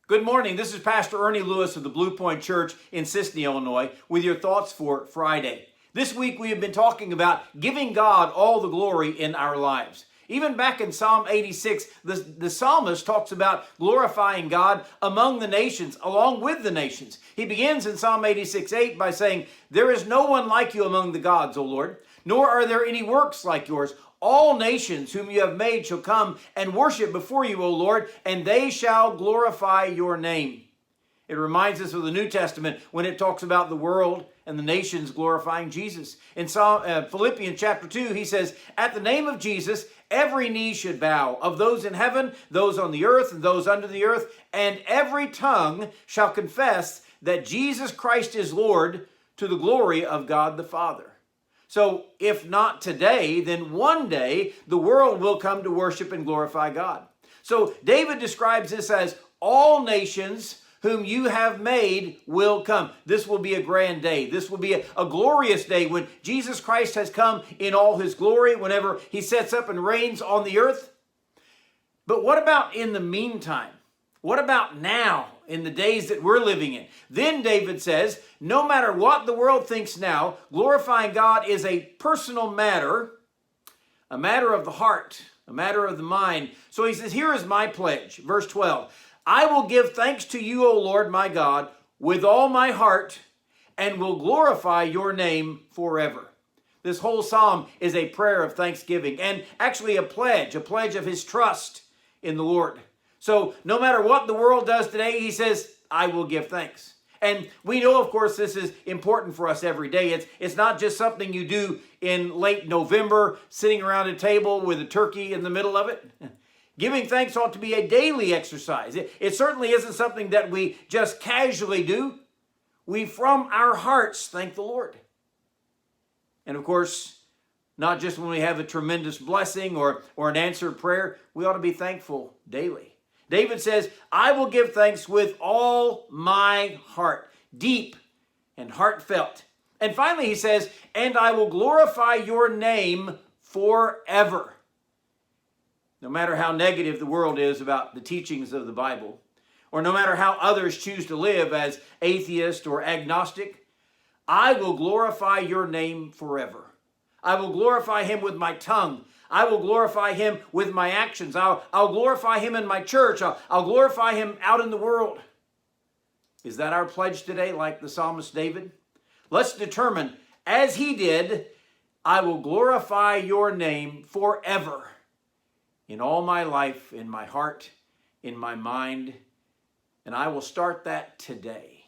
Good morning. This is Pastor Ernie Lewis of the Blue Point Church in Sisney, Illinois, with your thoughts for Friday. This week we have been talking about giving God all the glory in our lives. Even back in Psalm 86, the psalmist talks about glorifying God among the nations, along with the nations. He begins in Psalm 86:8 by saying, "There is no one like you among the gods, O Lord, nor are there any works like yours. All nations whom you have made shall come and worship before you, O Lord, and they shall glorify your name." It reminds us of the New Testament when it talks about the world and the nations glorifying Jesus. In Philippians chapter 2, he says, "At the name of Jesus, every knee should bow, of those in heaven, those on the earth, and those under the earth, and every tongue shall confess that Jesus Christ is Lord, to the glory of God the Father." So if not today, then one day the world will come to worship and glorify God. So David describes this as all nations whom you have made will come. This will be a grand day. This will be a glorious day when Jesus Christ has come in all his glory, whenever he sets up and reigns on the earth. But what about in the meantime? What about now, in the days that we're living in? Then David says, no matter what the world thinks now, glorifying God is a personal matter, a matter of the heart, a matter of the mind. So he says, here is my pledge, verse 12. "I will give thanks to you, O Lord my God, with all my heart, and will glorify your name forever." This whole psalm is a prayer of thanksgiving and actually a pledge of his trust in the Lord. So no matter what the world does today, he says, I will give thanks. And we know, of course, this is important for us every day. It's not just something you do in late November, sitting around a table with a turkey in the middle of it. Giving thanks ought to be a daily exercise. It certainly isn't something that we just casually do. We, from our hearts, thank the Lord. And of course, not just when we have a tremendous blessing or an answered prayer, we ought to be thankful daily. David says, I will give thanks with all my heart, deep and heartfelt. And finally he says, and I will glorify your name forever. No matter how negative the world is about the teachings of the Bible, or no matter how others choose to live as atheist or agnostic, I will glorify your name forever. I will glorify him with my tongue. I will glorify him with my actions. I'll glorify him in my church. I'll glorify him out in the world. Is that our pledge today, like the psalmist David? Let's determine, as he did, I will glorify your name forever in all my life, in my heart, in my mind, and I will start that today.